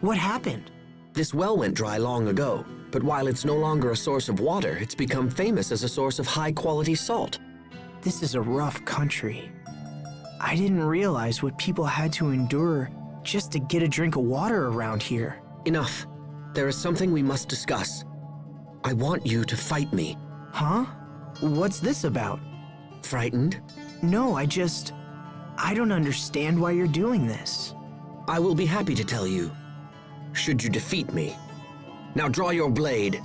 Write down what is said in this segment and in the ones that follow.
What happened? This well went dry long ago, but while it's no longer a source of water, it's become famous as a source of high-quality salt. This is a rough country. I didn't realize what people had to endure just to get a drink of water around here. Enough. There is something we must discuss. I want you to fight me. Huh? What's this about? Frightened? No, I don't understand why you're doing this. I will be happy to tell you, should you defeat me. Now draw your blade.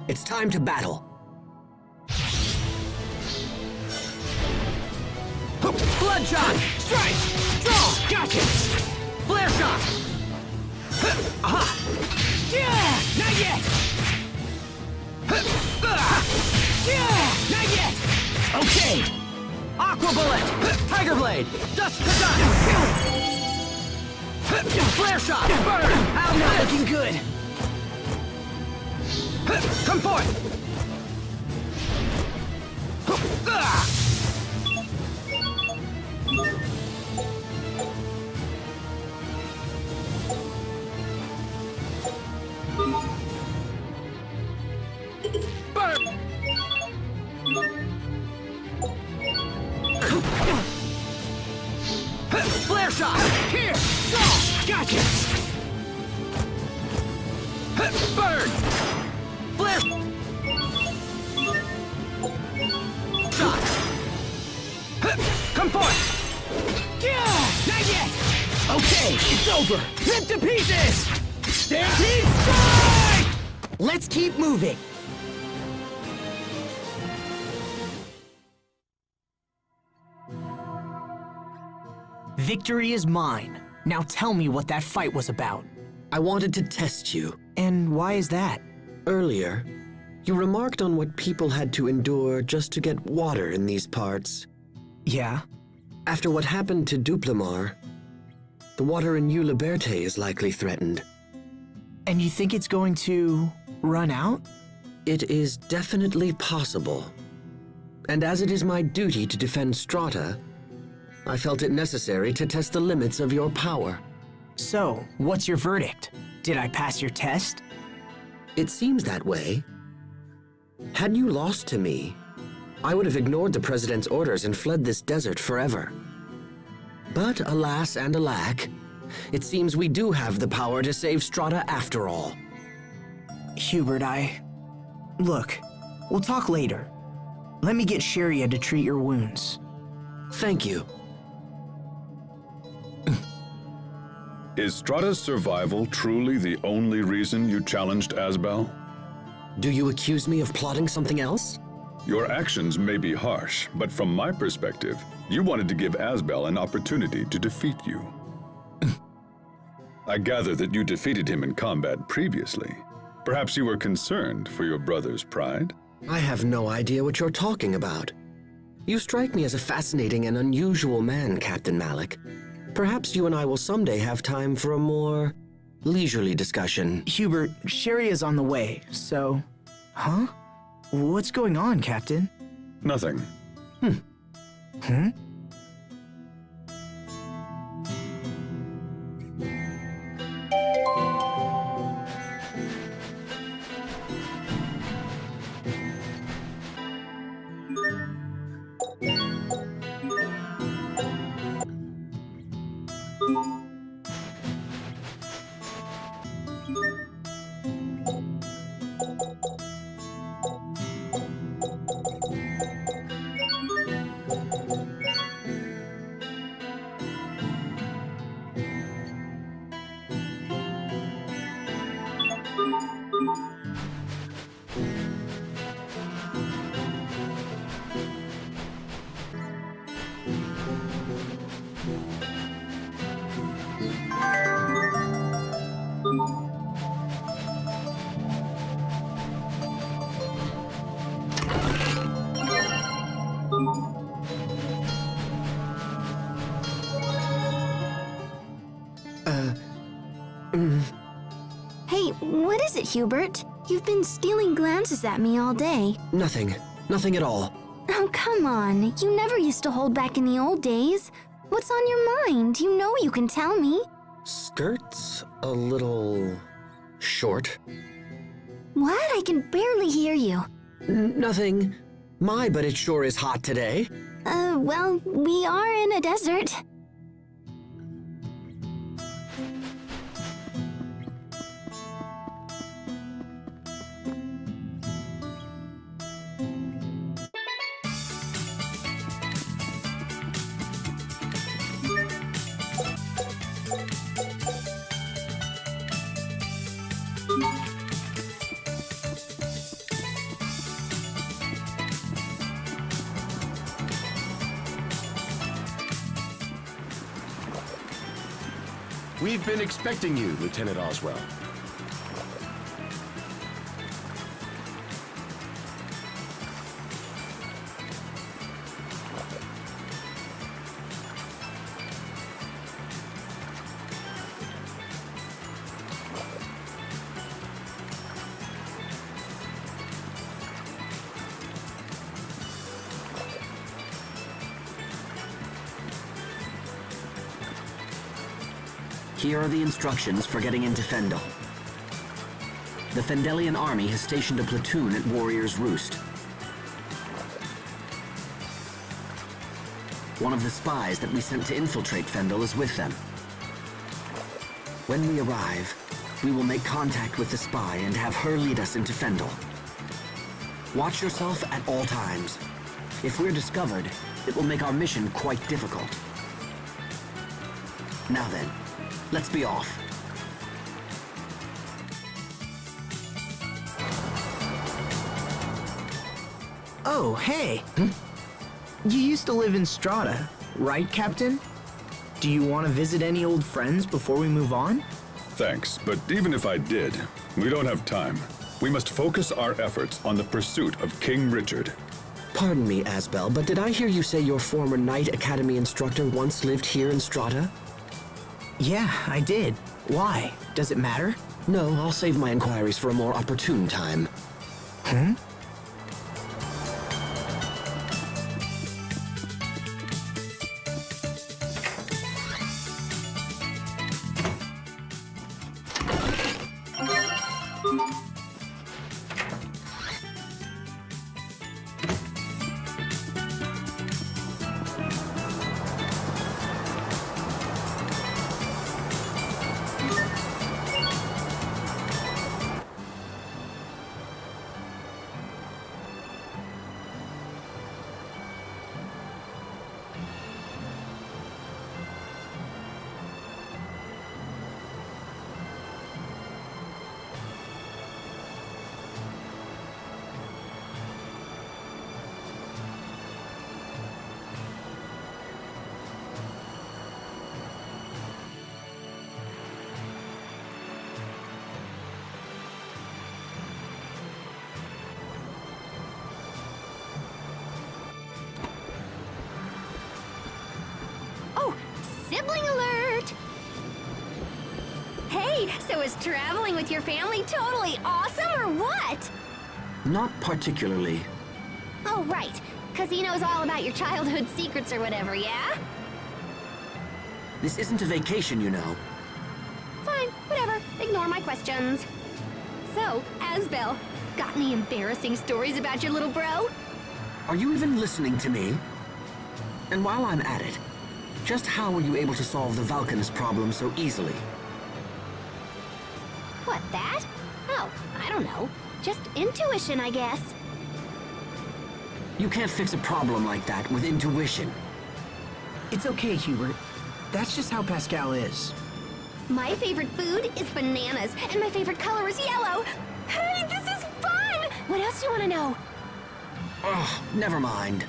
It's time to battle. Bloodshot! Strike! Draw! Gotcha! Flare shot! Aha! Yeah! Not yet! Not yet! Okay! Aqua bullet! Tiger blade! Dust to dust! Flare shot! Burn! How's this? Looking good! Come forth! Burn! Flare shot! Here! Draw! Gotcha! Burn! Flare shot! Come forth! Yeah! Not yet! Okay, it's over! Rip to pieces! Stampede strike! Let's keep moving. Victory is mine. Now tell me what that fight was about. I wanted to test you. And why is that? Earlier, you remarked on what people had to endure just to get water in these parts. Yeah? After what happened to Duplimar, the water in Eau Liberté is likely threatened. And you think it's going to run out? It is definitely possible. And as it is my duty to defend Strata, I felt it necessary to test the limits of your power. So, what's your verdict? Did I pass your test? It seems that way. Had you lost to me, I would have ignored the President's orders and fled this desert forever. But alas and alack, it seems we do have the power to save Strata after all. Hubert, Look, we'll talk later. Let me get Sharia to treat your wounds. Thank you. Is Strata's survival truly the only reason you challenged Asbel? Do you accuse me of plotting something else? Your actions may be harsh, but from my perspective, you wanted to give Asbel an opportunity to defeat you. I gather that you defeated him in combat previously. Perhaps you were concerned for your brother's pride? I have no idea what you're talking about. You strike me as a fascinating and unusual man, Captain Malik. Perhaps you and I will someday have time for a more leisurely discussion. Hubert, Sherry is on the way, so... Huh? What's going on, Captain? Nothing. Hmm? Hey, what is it, Hubert? You've been stealing glances at me all day. Nothing. Nothing at all. Oh, come on. You never used to hold back in the old days. What's on your mind? You know you can tell me. Skirts a little short. What? I can barely hear you. Nothing. My, but it sure is hot today. Well, we are in a desert. We've been expecting you, Lieutenant Oswell. Here are the instructions for getting into Fendel. The Fendelian army has stationed a platoon at Warrior's Roost. One of the spies that we sent to infiltrate Fendel is with them. When we arrive, we will make contact with the spy and have her lead us into Fendel. Watch yourself at all times. If we're discovered, it will make our mission quite difficult. Now then, let's be off. Oh, hey. You used to live in Strata, right, Captain? Do you want to visit any old friends before we move on? Thanks, but even if I did, we don't have time. We must focus our efforts on the pursuit of King Richard. Pardon me, Asbel, but did I hear you say your former Knight Academy instructor once lived here in Strata? Yeah, I did. Why? Does it matter? No, I'll save my inquiries for a more opportune time. Hmm? Hey, so is traveling with your family totally awesome or what? Not particularly. Oh, right. Because he knows all about your childhood secrets or whatever, yeah? This isn't a vacation, you know. Fine, whatever. Ignore my questions. So, Asbel, got any embarrassing stories about your little bro? Are you even listening to me? And while I'm at it, just how were you able to solve the Vulcan's problem so easily? What, that? Oh, I don't know. Just intuition, I guess. You can't fix a problem like that with intuition. It's okay, Hubert. That's just how Pascal is. My favorite food is bananas, and my favorite color is yellow. Hey, this is fun! What else do you want to know? Ugh, never mind.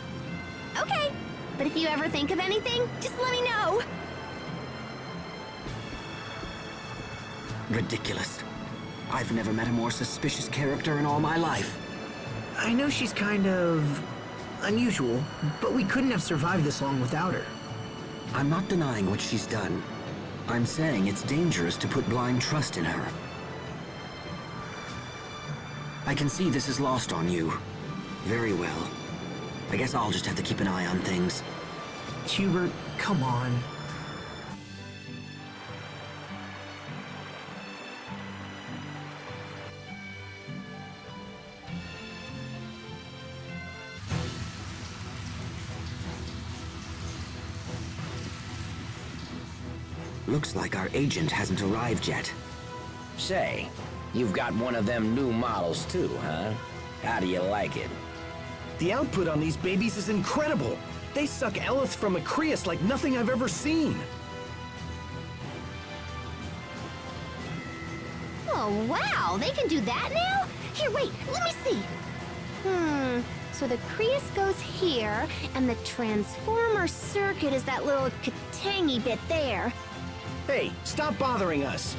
Okay, but if you ever think of anything, just let me know. Ridiculous. I've never met a more suspicious character in all my life. I know she's kind of unusual, but we couldn't have survived this long without her. I'm not denying what she's done. I'm saying it's dangerous to put blind trust in her. I can see this is lost on you. Very well. I guess I'll just have to keep an eye on things. Hubert, come on. Looks like our agent hasn't arrived yet. Say, you've got one of them new models too, huh? How do you like it? The output on these babies is incredible. They suck Eleth from Acreus like nothing I've ever seen. Oh, wow, they can do that now? Here, wait, let me see. So the Creus goes here, and the transformer circuit is that little katangy bit there. Hey, stop bothering us.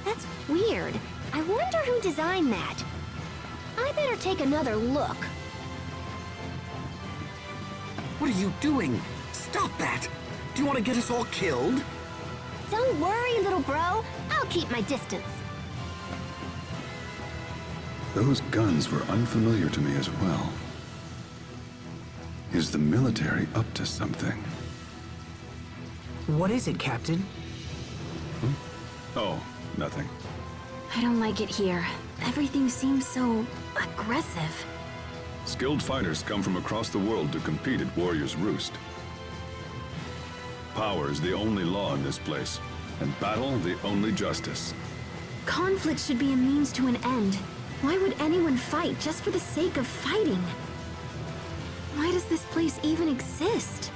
That's weird. I wonder who designed that. I better take another look. What are you doing? Stop that! Do you want to get us all killed? Don't worry, little bro. I'll keep my distance. Those guns were unfamiliar to me as well. Is the military up to something? What is it, Captain? Oh, nothing. I don't like it here. Everything seems so aggressive. Skilled fighters come from across the world to compete at Warrior's Roost. Power is the only law in this place, and battle the only justice. Conflict should be a means to an end. Why would anyone fight just for the sake of fighting? Why does this place even exist?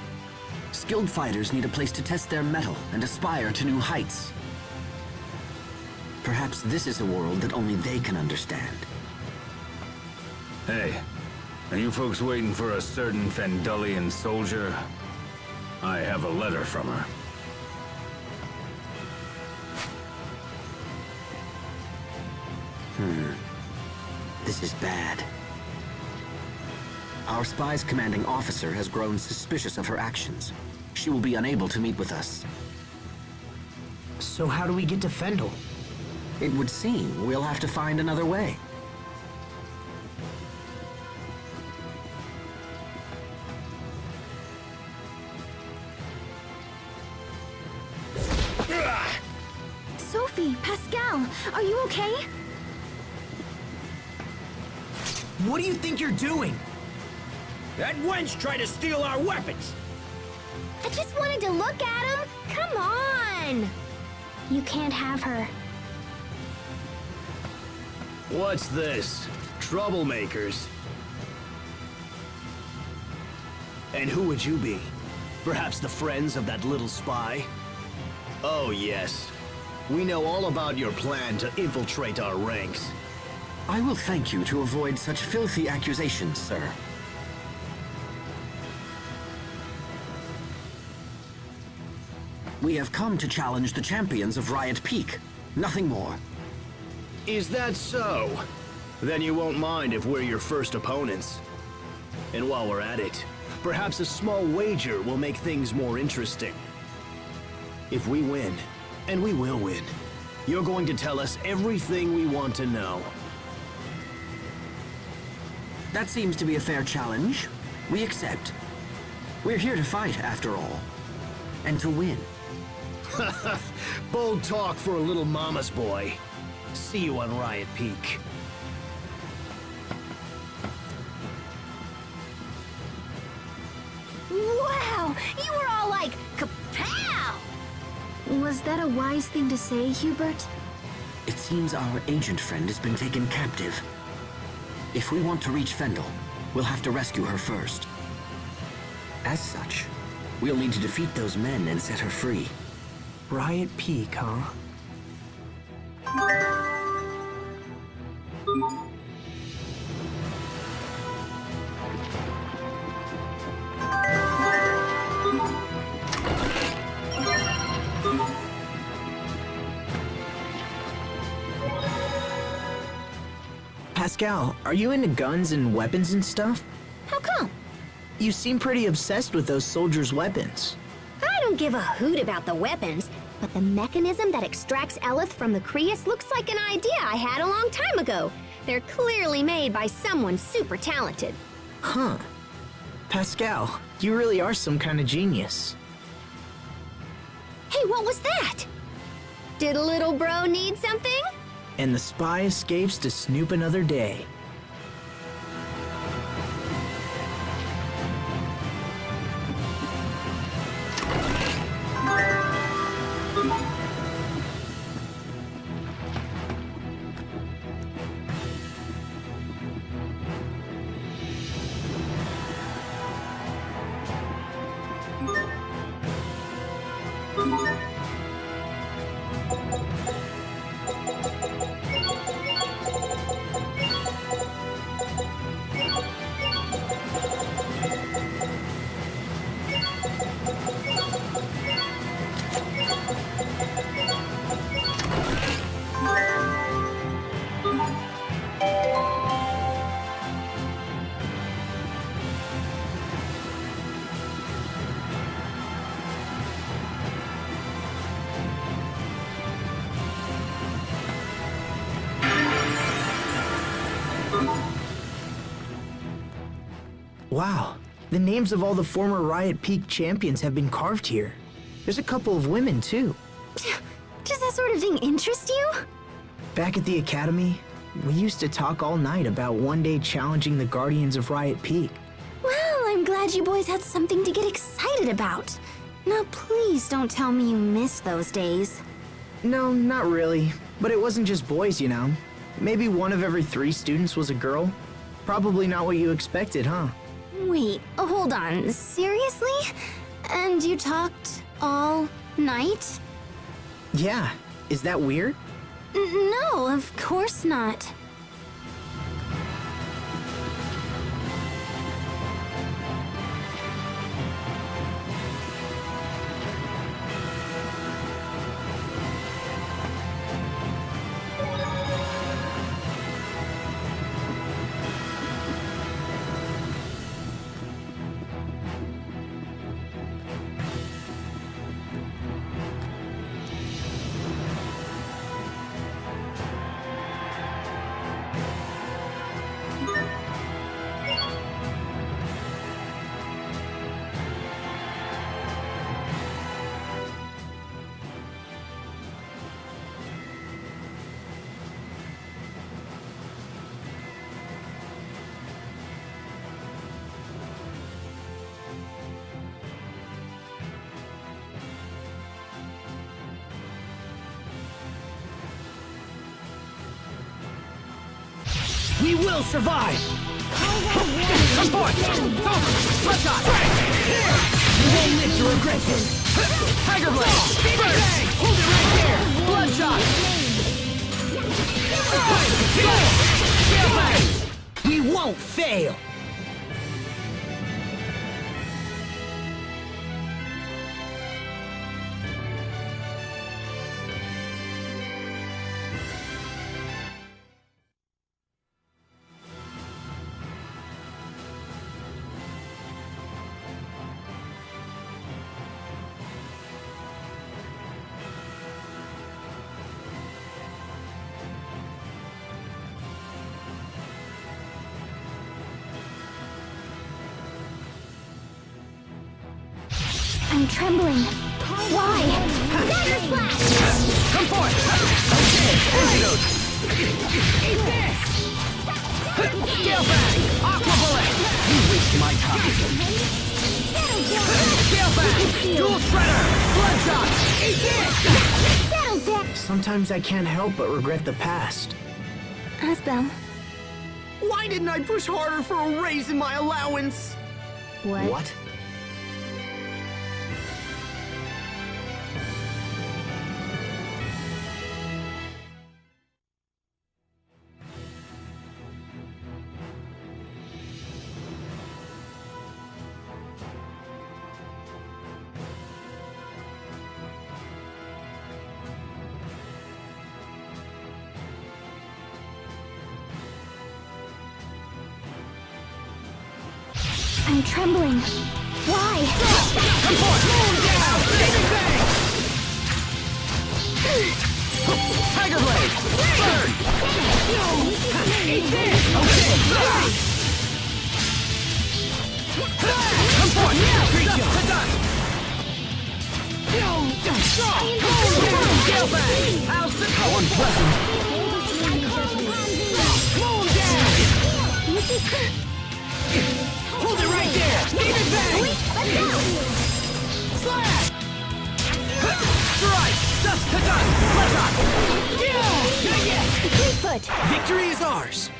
Skilled fighters need a place to test their mettle and aspire to new heights. Perhaps this is a world that only they can understand. Hey, are you folks waiting for a certain Fendullian soldier? I have a letter from her. This is bad. Our spy's commanding officer has grown suspicious of her actions. She will be unable to meet with us. So how do we get to Fendel? It would seem we'll have to find another way. Sophie, Pascal, are you okay? What do you think you're doing? That wench tried to steal our weapons. I just wanted to look at him. Come on! You can't have her. What's this? Troublemakers. And who would you be? Perhaps the friends of that little spy? Oh, yes. We know all about your plan to infiltrate our ranks. I will thank you to avoid such filthy accusations, sir. We have come to challenge the champions of Riot Peak. Nothing more. Is that so? Then you won't mind if we're your first opponents. And while we're at it, perhaps a small wager will make things more interesting. If we win, and we will win, you're going to tell us everything we want to know. That seems to be a fair challenge. We accept. We're here to fight, after all. And to win. Bold talk for a little mama's boy. See you on Riot Peak. Wow! You were all like, kapow! Was that a wise thing to say, Hubert? It seems our ancient friend has been taken captive. If we want to reach Fendel, we'll have to rescue her first. As such, we'll need to defeat those men and set her free. Riot Peak, huh? Pascal, are you into guns and weapons and stuff? How come? You seem pretty obsessed with those soldiers' weapons. I don't give a hoot about the weapons, but the mechanism that extracts Eleth from the Crius looks like an idea I had a long time ago. They're clearly made by someone super talented. Huh. Pascal, you really are some kind of genius. Hey, what was that? Did little bro need something? And the spy escapes to snoop another day. Wow, the names of all the former Riot Peak champions have been carved here. There's a couple of women, too. Does that sort of thing interest you? Back at the academy, we used to talk all night about one day challenging the Guardians of Riot Peak. Well, I'm glad you boys had something to get excited about. Now please don't tell me you miss those days. No, not really. But it wasn't just boys, you know. Maybe one of every 3 students was a girl. Probably not what you expected, huh? Wait, hold on. Seriously? And you talked all night? Yeah, is that weird? No, of course not. We will survive! Come forth! It's over! Bloodshot! Here! You won't live to regret this! Tiger Blade! Bang! Hold it right there! Bloodshot! Go! We won't fail! trembling. Why? Dagger Splash! Come forth! Okay, antidote! Eat this! Scale Fang! Aqua Bullet! You wasted my time. Scale Fang! Dual Shredder! Bloodshot! Eat this! Settle down! Sometimes I can't help but regret the past. Asbel. Why didn't I push harder for a raise in my allowance? What? I'm trembling. Why? Come forth! Down! David Bang! Tiger Blade! Burn! Eat this! Okay! Come forth! Dust to dust! Scale Fang! How unpleasant! Moon Dash! Hold it right there! David Bang! Slash! Strike! Dust to dust! Bloodshot! Fleetfoot! Victory is ours!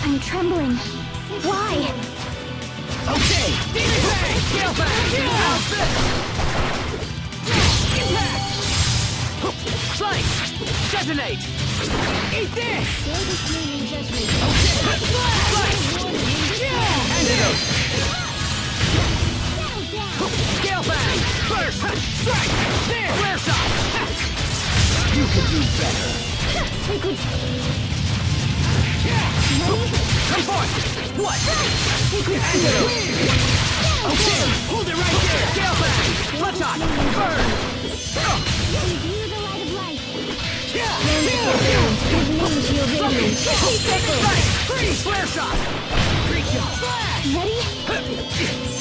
I'm trembling. Why? Okay! David Bang! Scale Fang! Outfit! Impact! Slice! Detonate! Eat this! Okay! Slice! Antidote! Scale Fang! Burst! Strike! There! Flare Shot! You can do better! Come forth! What? Antidote! Okay! Hold it right there! Scale Fang! Bloodshot! Burn! Freeze! Flare Shot! Flash! Ready?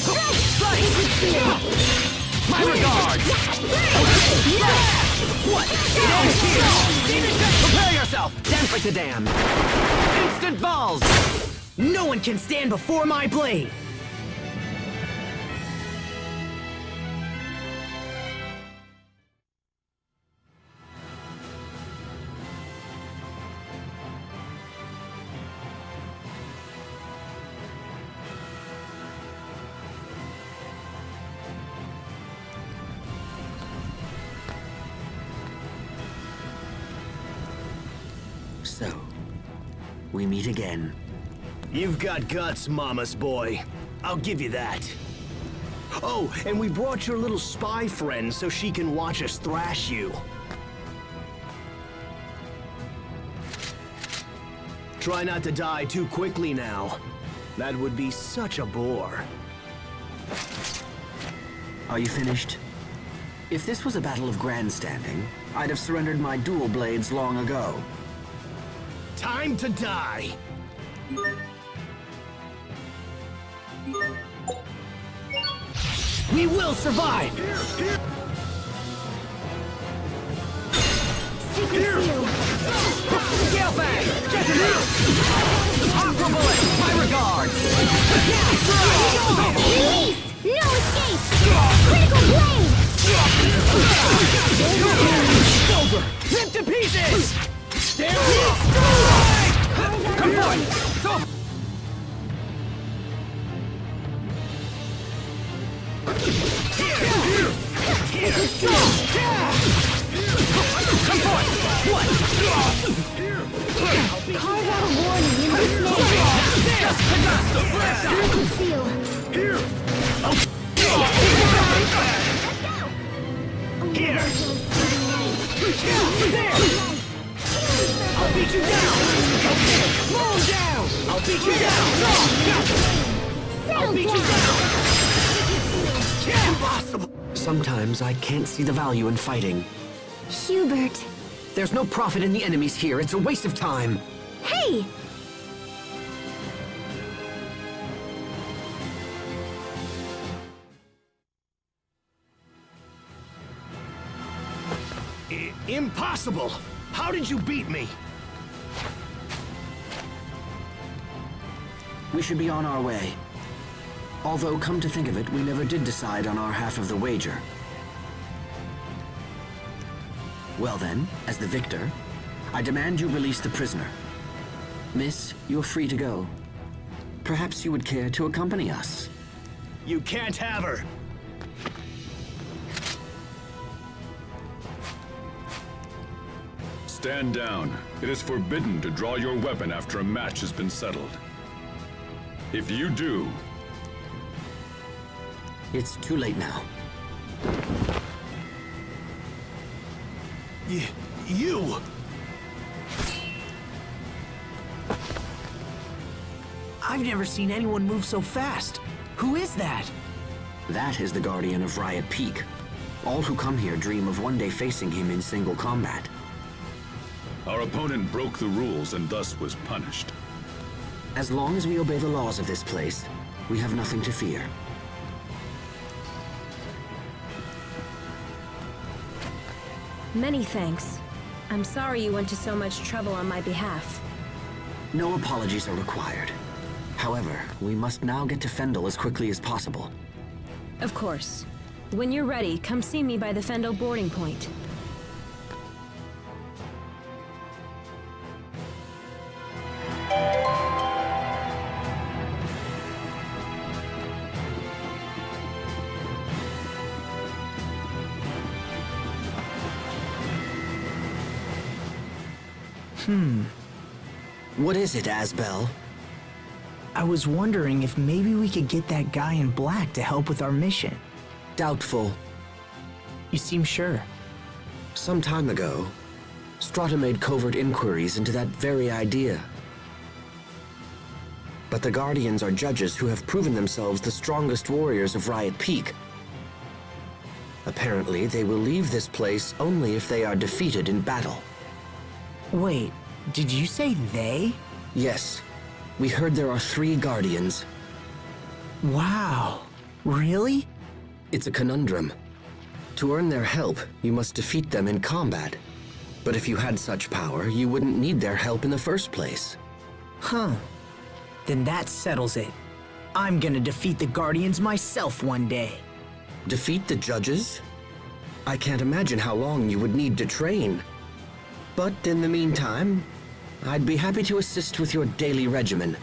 Slice! My regards! Flash! What? It ends here! Prepare yourself! Dance like the damned! Instant balls! No one can stand before my blade! So, we meet again. You've got guts, Mama's boy. I'll give you that. Oh, and we brought your little spy friend so she can watch us thrash you. Try not to die too quickly now. That would be such a bore. Are you finished? If this was a battle of grandstanding, I'd have surrendered my dual blades long ago. Time to die! We will survive! Scale Fang! Detonate! Aqua Bullet! My regards! Release! No escape! Critical blade! It's over! Rip to pieces! Come forth! It's over! Come forth! What? Carve out a warning in this name. Dust to dust! Flash out! Seal. Here! Let's go! Oh Here! There! I'll beat you down! Slow him down! I'll beat you down! I'll beat you down! Impossible! Sometimes I can't see the value in fighting. Hubert. There's no profit in the enemies here. It's a waste of time. Hey! Impossible! How did you beat me? We should be on our way. Although, come to think of it, we never did decide on our half of the wager. Well then, as the victor, I demand you release the prisoner. Miss, you're free to go. Perhaps you would care to accompany us. You can't have her! Stand down. It is forbidden to draw your weapon after a match has been settled. If you do... It's too late now. You! I've never seen anyone move so fast. Who is that? That is the Guardian of Riot Peak. All who come here dream of one day facing him in single combat. Our opponent broke the rules and thus was punished. As long as we obey the laws of this place, we have nothing to fear. Many thanks. I'm sorry you went to so much trouble on my behalf. No apologies are required. However, we must now get to Fendel as quickly as possible. Of course. When you're ready, come see me by the Fendel boarding point. What is it, Asbel? I was wondering if maybe we could get that guy in black to help with our mission. Doubtful. You seem sure. Some time ago, Strata made covert inquiries into that very idea. But the Guardians are judges who have proven themselves the strongest warriors of Riot Peak. Apparently, they will leave this place only if they are defeated in battle. Wait, did you say they? Yes. We heard there are 3 Guardians. Wow. Really? It's a conundrum. To earn their help, you must defeat them in combat. But if you had such power, you wouldn't need their help in the first place. Huh. Then that settles it. I'm gonna defeat the Guardians myself one day. Defeat the judges? I can't imagine how long you would need to train. But in the meantime, I'd be happy to assist with your daily regimen.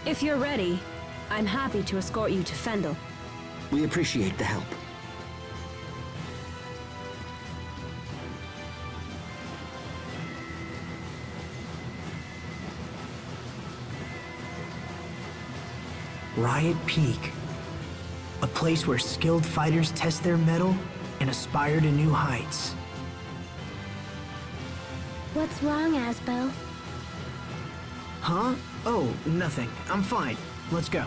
If you're ready, I'm happy to escort you to Fendel. We appreciate the help. Riot Peak. A place where skilled fighters test their mettle and aspire to new heights. What's wrong, Asbel? Huh? Oh, nothing. I'm fine. Let's go.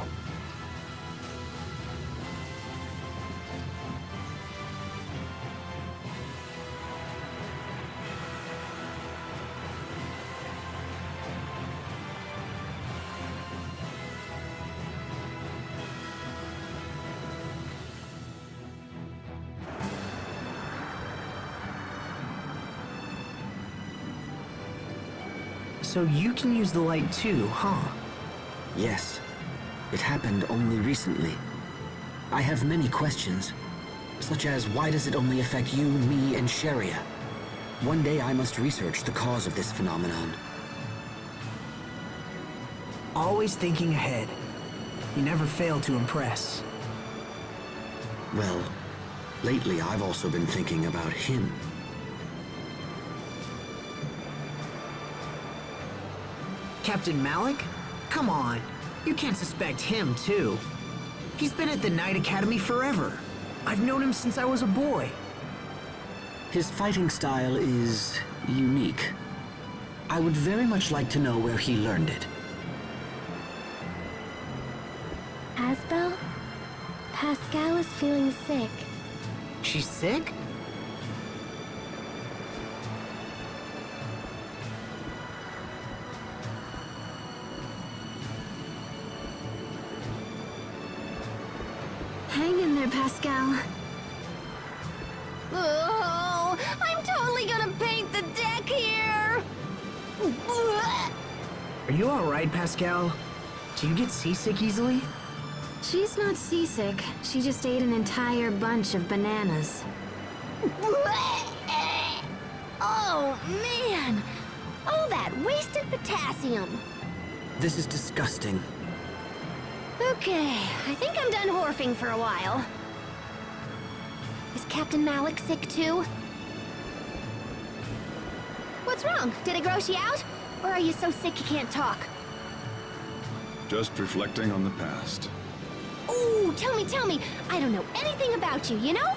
So you can use the light too, huh? Yes. It happened only recently. I have many questions, such as why does it only affect you, me, and Sharia? One day I must research the cause of this phenomenon. Always thinking ahead. You never fail to impress. Well, lately I've also been thinking about him. Captain Malik? Come on. You can't suspect him, too. He's been at the Knight Academy forever. I've known him since I was a boy. His fighting style is unique. I would very much like to know where he learned it. Asbel? Pascal is feeling sick. She's sick? Hang in there, Pascal. Oh, I'm totally gonna paint the deck here! Are you alright, Pascal? Do you get seasick easily? She's not seasick. She just ate an entire bunch of bananas. Oh, man! All that wasted potassium! This is disgusting. Okay, I think I'm done horfing for a while. Is Captain Malik sick too? What's wrong? Did it gross you out? Or are you so sick you can't talk? Just reflecting on the past. Ooh, tell me. I don't know anything about you, you know?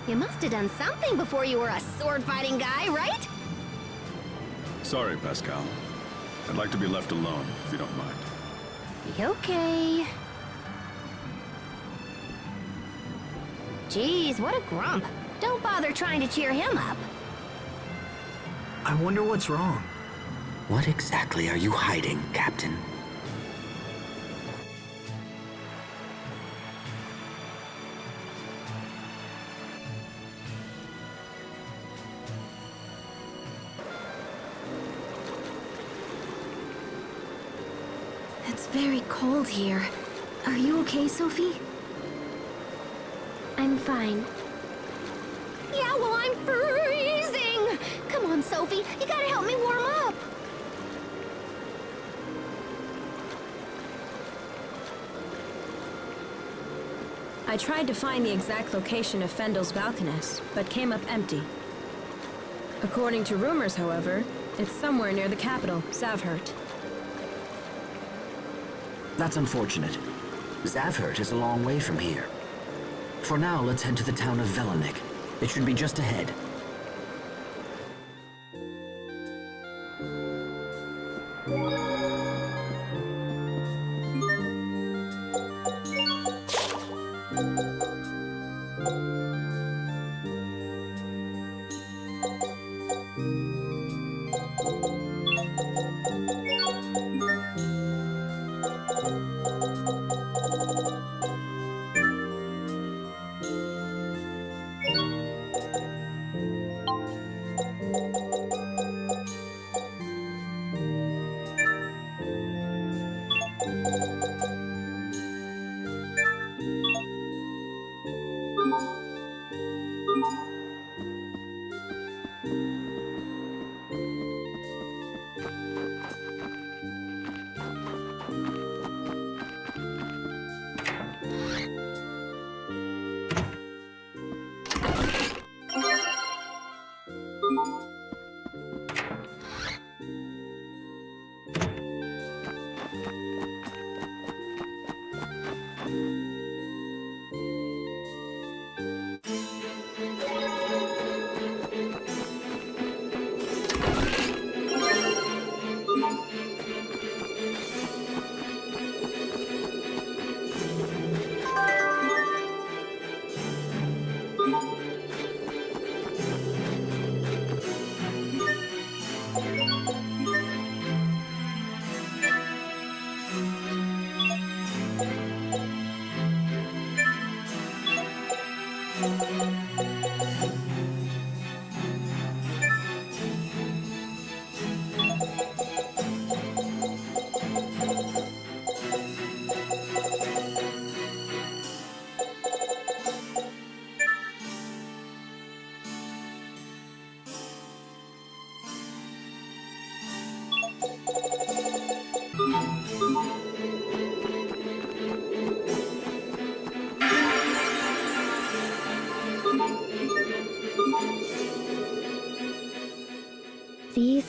You must have done something before you were a sword-fighting guy, right? Sorry, Pascal. I'd like to be left alone, if you don't mind. Okay. Jeez, what a grump. Don't bother trying to cheer him up. I wonder what's wrong. What exactly are you hiding, Captain? It's very cold here. Are you okay, Sophie? I'm fine. Yeah, well, I'm freezing! Come on, Sophie, you gotta help me warm up! I tried to find the exact location of Fendel's Valkanus, but came up empty. According to rumors, however, it's somewhere near the capital, Zavhert. That's unfortunate. Zavhert is a long way from here. For now, let's head to the town of Velanik. It should be just ahead.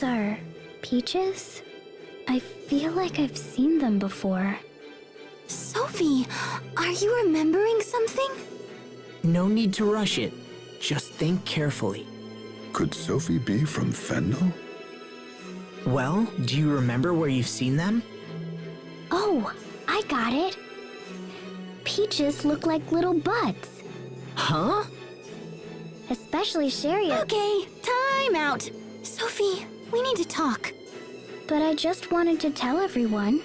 are peaches? I feel like I've seen them before. Sophie, are you remembering something? No need to rush it. Just think carefully. Could Sophie be from Fendel? Well, do you remember where you've seen them? Oh, I got it. Peaches look like little buds. Huh? Especially Sherry. Okay, time out. Sophie, we need to talk. But I just wanted to tell everyone.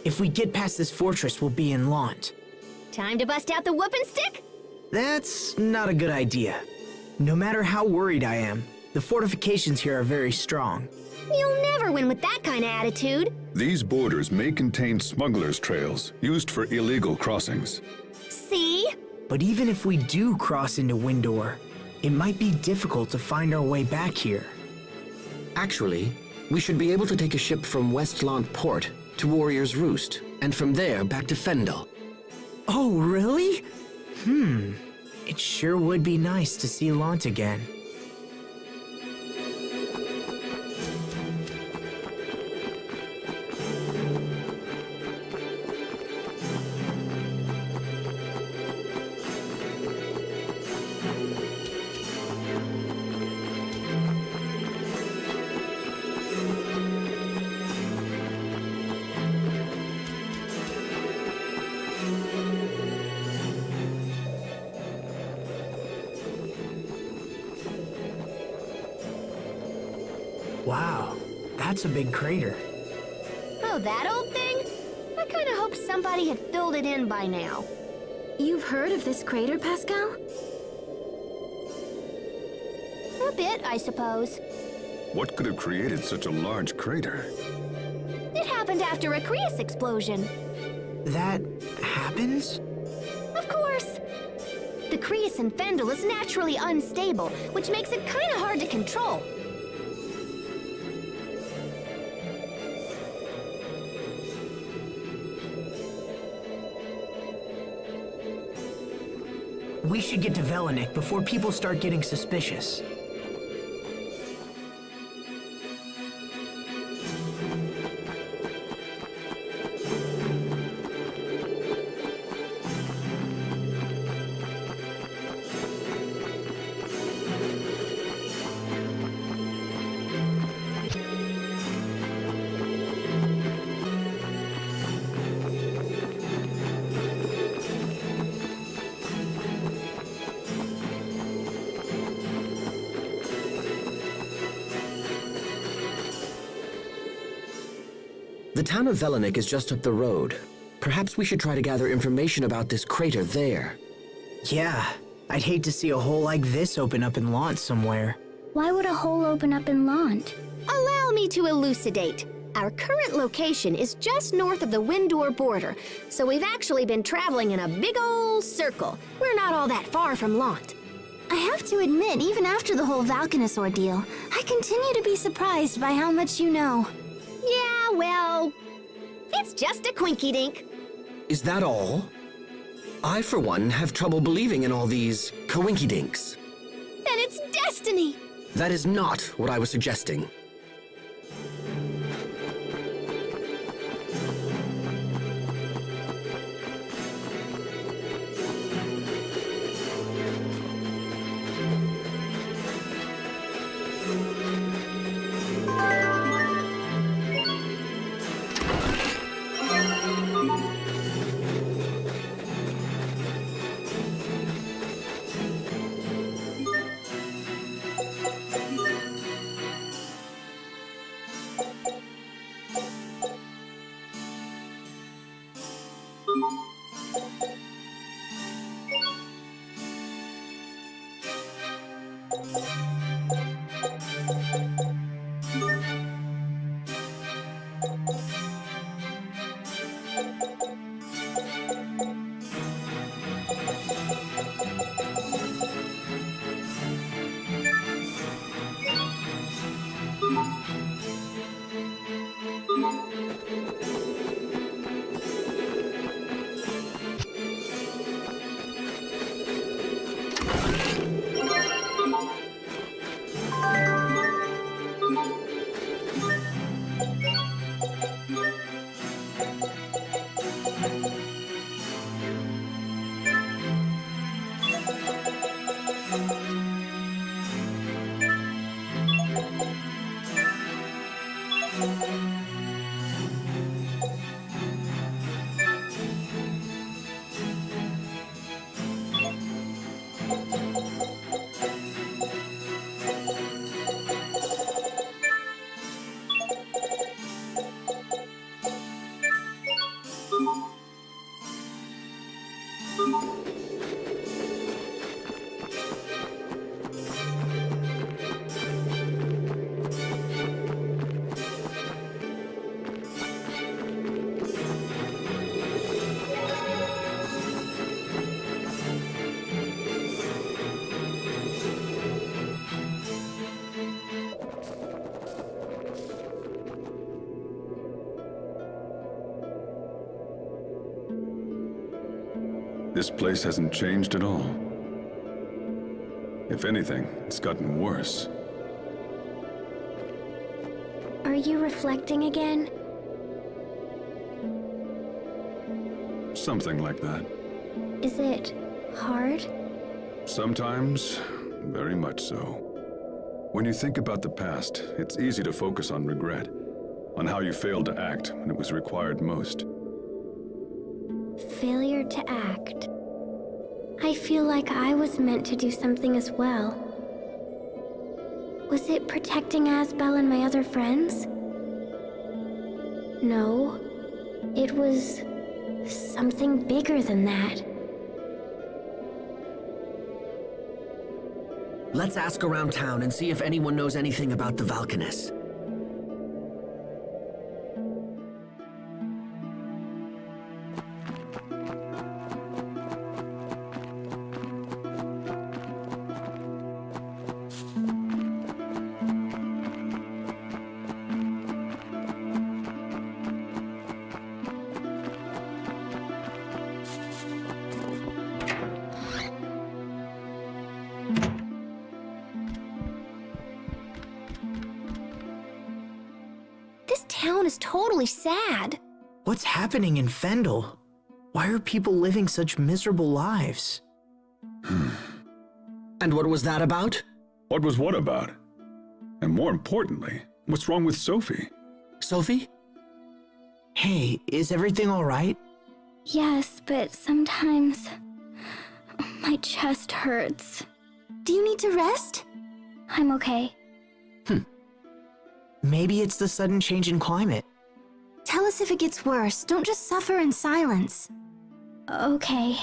If we get past this fortress, we'll be in Lant. Time to bust out the whooping stick? That's not a good idea. No matter how worried I am, the fortifications here are very strong. You'll never win with that kind of attitude. These borders may contain smugglers' trails used for illegal crossings. See? But even if we do cross into Windor, it might be difficult to find our way back here. Actually, we should be able to take a ship from West Lant Port to Warrior's Roost, and from there back to Fendel. Oh, really? It sure would be nice to see Lant again. Wow, that's a big crater. Oh, that old thing? I kind of hoped somebody had filled it in by now. You've heard of this crater, Pascal? A bit, I suppose. What could have created such a large crater? It happened after a Crius explosion. That happens? Of course. The Crius in Fendel is naturally unstable, which makes it kind of hard to control. We should get to Velanik before people start getting suspicious. The town of Velanik is just up the road. Perhaps we should try to gather information about this crater there. Yeah, I'd hate to see a hole like this open up in Lant somewhere. Why would a hole open up in Lant? Allow me to elucidate. Our current location is just north of the Windor border, so we've actually been traveling in a big old circle. We're not all that far from Lant. I have to admit, even after the whole Valkanus ordeal, I continue to be surprised by how much you know. Yeah, well, it's just a quinky-dink. Is that all? I, for one, have trouble believing in all these coinkydinks. Then it's destiny! That is not what I was suggesting. This place hasn't changed at all. If anything, it's gotten worse. Are you reflecting again? Something like that. Is it hard? Sometimes, very much so. When you think about the past, it's easy to focus on regret, on how you failed to act when it was required most. Failure to act. I feel like I was meant to do something as well. Was it protecting Asbel and my other friends? No. It was something bigger than that. Let's ask around town and see if anyone knows anything about the Valkanus. This town is totally sad. What's happening in Fendel? Why are people living such miserable lives? And what was that about? What was what about? And more importantly, what's wrong with Sophie? Sophie? Hey, is everything all right? Yes, but sometimes my chest hurts. Do you need to rest? I'm okay. Maybe it's the sudden change in climate. Tell us if it gets worse. Don't just suffer in silence. Okay.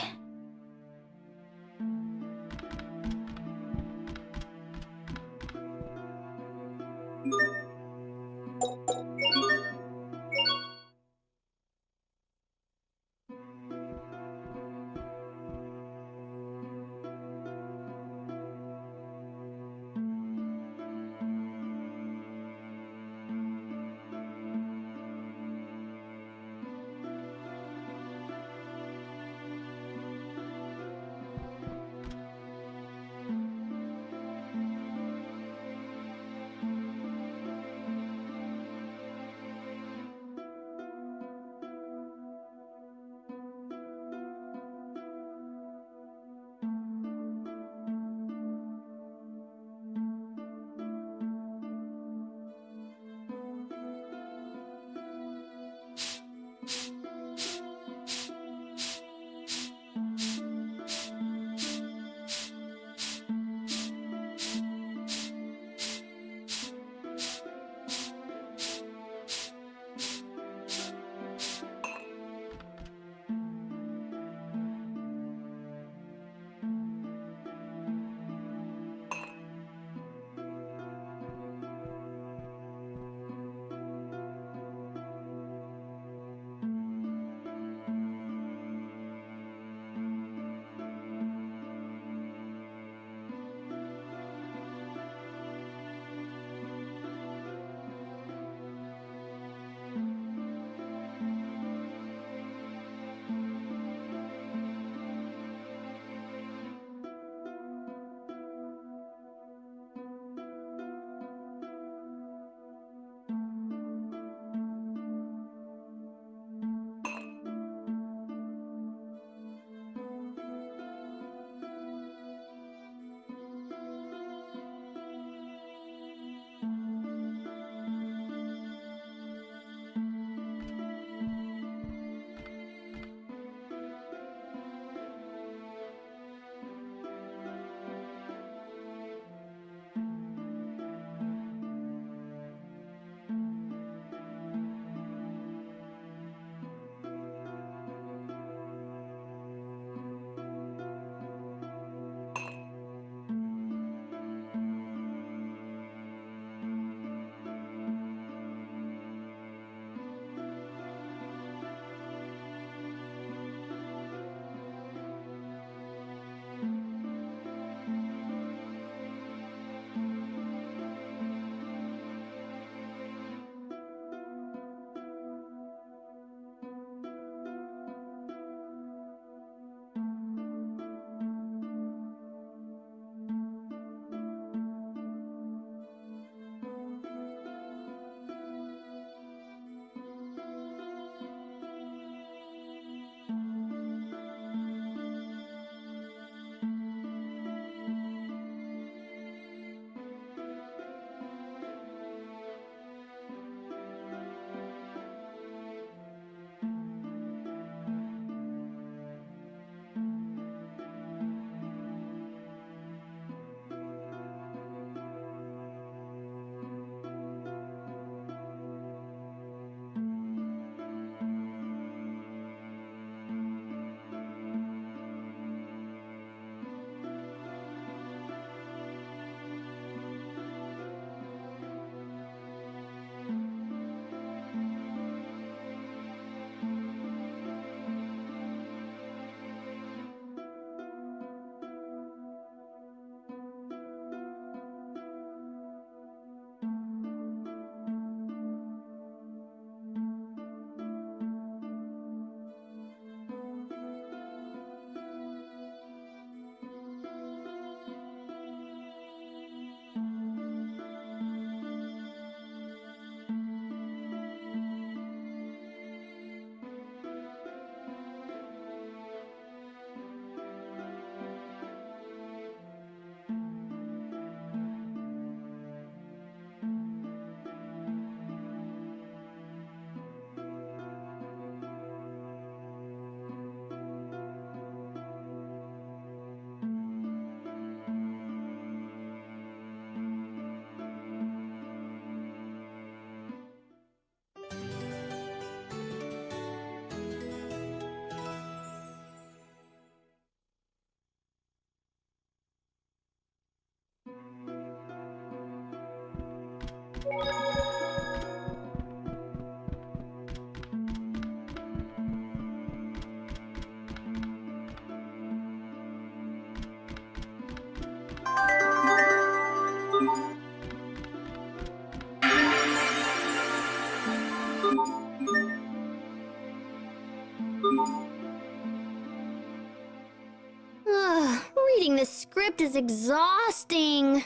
Reading this script is exhausting.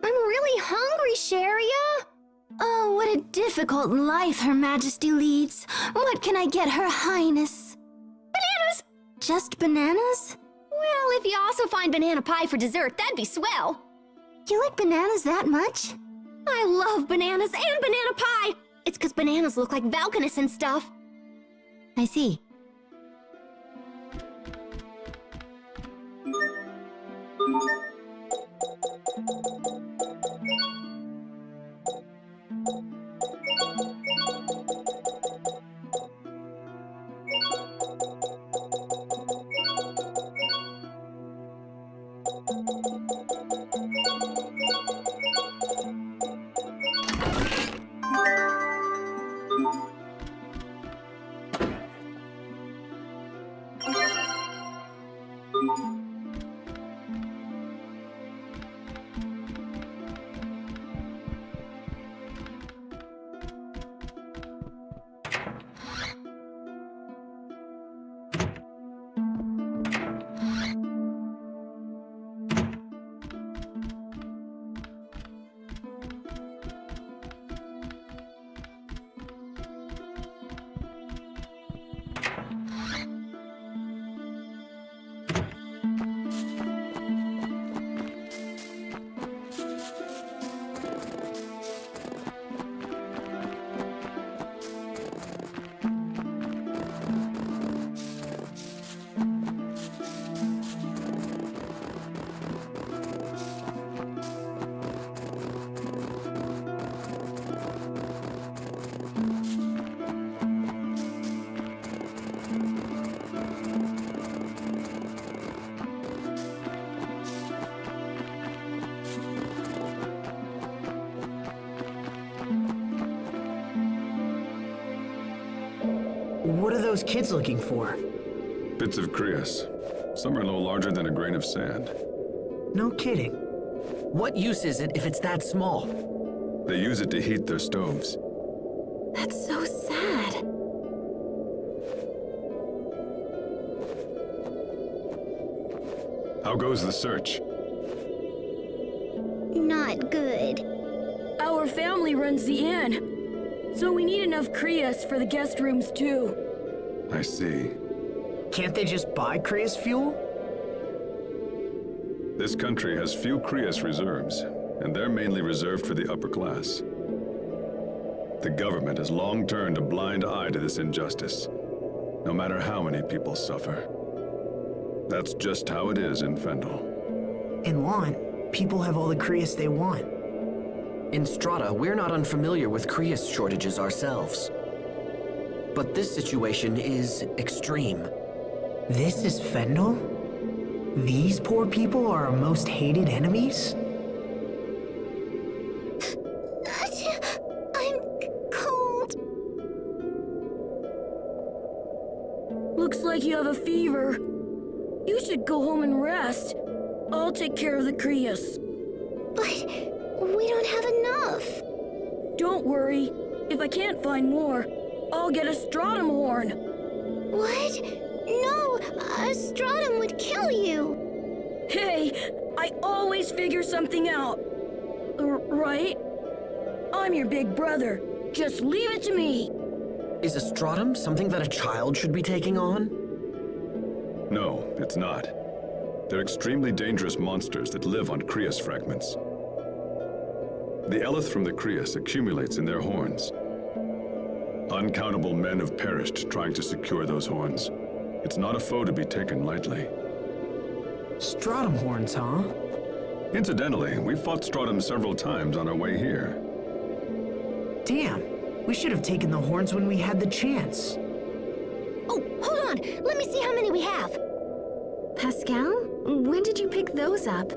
I'm really hungry, Sharia. Oh, what a difficult life Her Majesty leads. What can I get Her Highness? Bananas! Just bananas? Well, if you also find banana pie for dessert, that'd be swell. You like bananas that much? I love bananas and banana pie! It's 'cause bananas look like Valkanus and stuff. I see. What are those kids looking for? Bits of Crius. Some are no larger than a grain of sand. No kidding. What use is it if it's that small? They use it to heat their stoves. That's so sad. How goes the search? Not good. Our family runs the inn, so we need enough Crius for the guest rooms too. I see. Can't they just buy Crius fuel? This country has few Crius reserves, and they're mainly reserved for the upper class. The government has long turned a blind eye to this injustice, no matter how many people suffer. That's just how it is in Fendel. In Lant, people have all the Crius they want. In Strata, we're not unfamiliar with Crius shortages ourselves. But this situation is extreme. This is Fendel? These poor people are our most hated enemies? I'm cold. Looks like you have a fever. You should go home and rest. I'll take care of the Crius. But we don't have enough. Don't worry. If I can't find more, I'll get a stratum horn. What? No, a stratum would kill you. Hey, I always figure something out. Right? I'm your big brother. Just leave it to me. Is a stratum something that a child should be taking on? No, it's not. They're extremely dangerous monsters that live on Crius fragments. The eleth from the Crius accumulates in their horns. Uncountable men have perished trying to secure those horns. It's not a foe to be taken lightly. Stratum horns, huh? Incidentally, we fought Stratum several times on our way here. Damn, we should have taken the horns when we had the chance. Oh, hold on. Let me see how many we have. Pascal, when did you pick those up?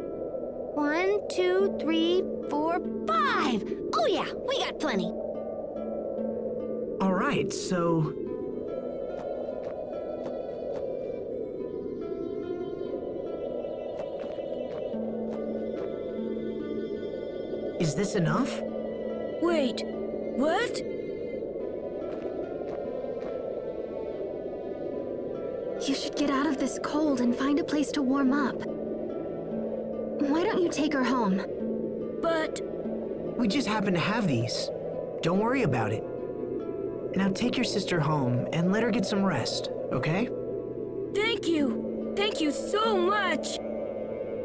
1, 2, 3, 4, 5. Oh yeah, we got plenty. All right, so... Is this enough? Wait, what? You should get out of this cold and find a place to warm up. you take her home? But... We just happen to have these. Don't worry about it. Now take your sister home and let her get some rest, okay? Thank you! Thank you so much!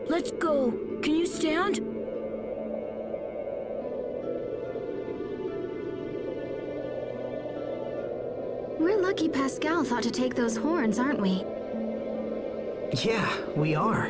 Let's go. Can you stand? We're lucky Pascal thought to take those horns, aren't we? Yeah, we are.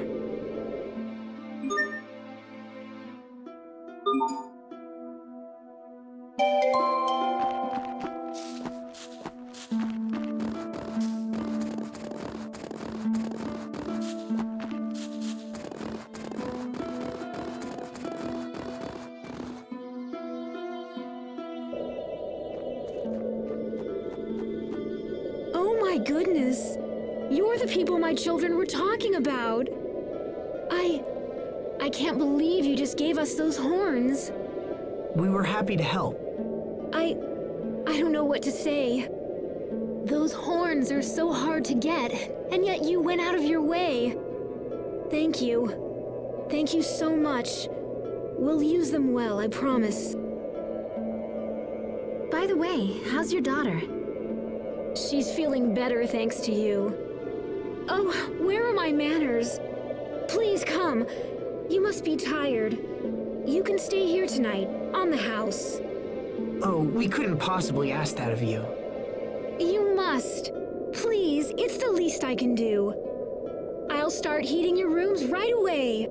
Oh my goodness! You're the people my children were talking about! I can't believe you just gave us those horns. We were happy to help. I don't know what to say. Those horns are so hard to get, and yet you went out of your way. Thank you. Thank you so much. We'll use them well, I promise. By the way, how's your daughter? She's feeling better thanks to you. Oh, where are my manners? Please come. You must be tired. You can stay here tonight, on the house. Oh, we couldn't possibly ask that of you. You must. Please, it's the least I can do. I'll start heating your rooms right away.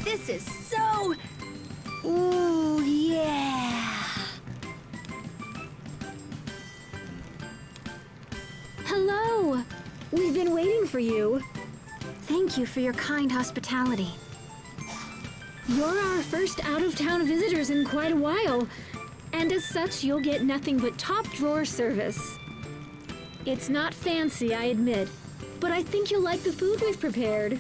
This is so... Ooh, yeah. Hello! We've been waiting for you. Thank you for your kind hospitality. You're our first out-of-town visitors in quite a while, and as such, you'll get nothing but top-drawer service. It's not fancy, I admit, but I think you'll like the food we've prepared.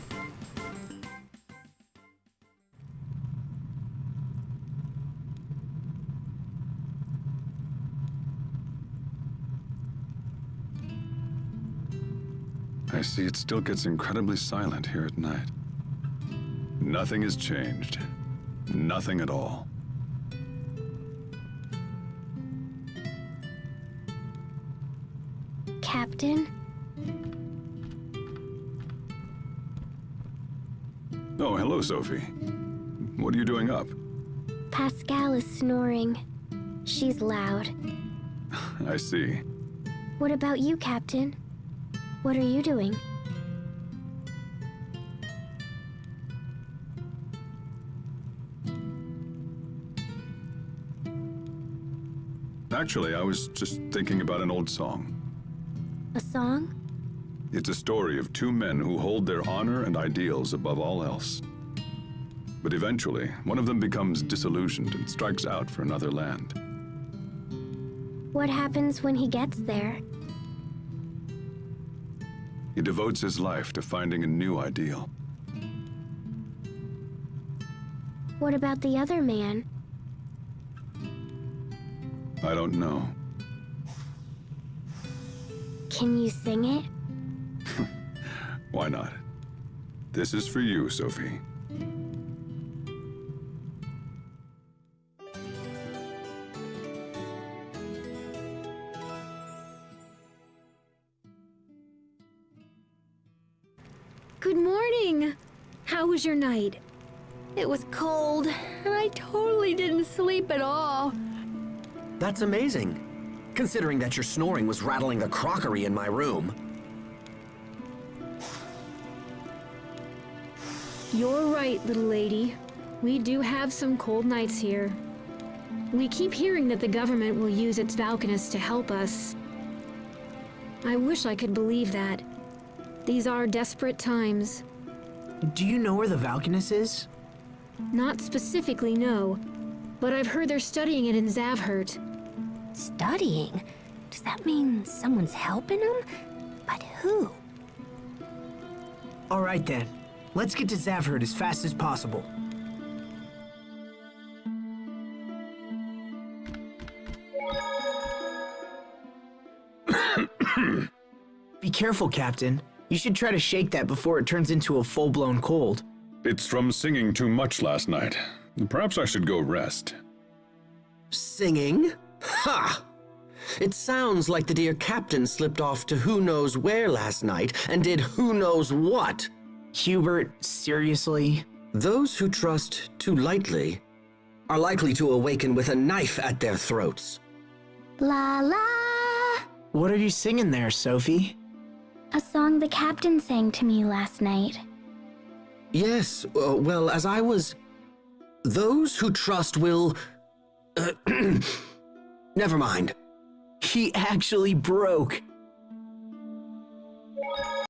I see it still gets incredibly silent here at night. Nothing has changed. Nothing at all. Captain? Oh, hello, Sophie. What are you doing up? Pascal is snoring. She's loud. I see. What about you, Captain? What are you doing? Actually, I was just thinking about an old song. A song? It's a story of two men who hold their honor and ideals above all else. But eventually, one of them becomes disillusioned and strikes out for another land. What happens when he gets there? He devotes his life to finding a new ideal. What about the other man? I don't know. Can you sing it? Why not? This is for you, Sophie. Good morning! How was your night? It was cold, and I totally didn't sleep at all. That's amazing, considering that your snoring was rattling the crockery in my room. You're right, little lady. We do have some cold nights here. We keep hearing that the government will use its Valkanists to help us. I wish I could believe that. These are desperate times. Do you know where the Valkanus is? Not specifically, no. But I've heard they're studying it in Zavhert. Studying? Does that mean someone's helping them? But who? All right then. Let's get to Zavhert as fast as possible. Be careful, Captain. You should try to shake that before it turns into a full-blown cold. It's from singing too much last night. Perhaps I should go rest. Singing? Ha! It sounds like the dear captain slipped off to who knows where last night and did who knows what. Hubert, seriously? Those who trust too lightly are likely to awaken with a knife at their throats. La la! What are you singing there, Sophie? A song the captain sang to me last night. Yes, well, as I was... Those who trust will... Never mind. He actually broke.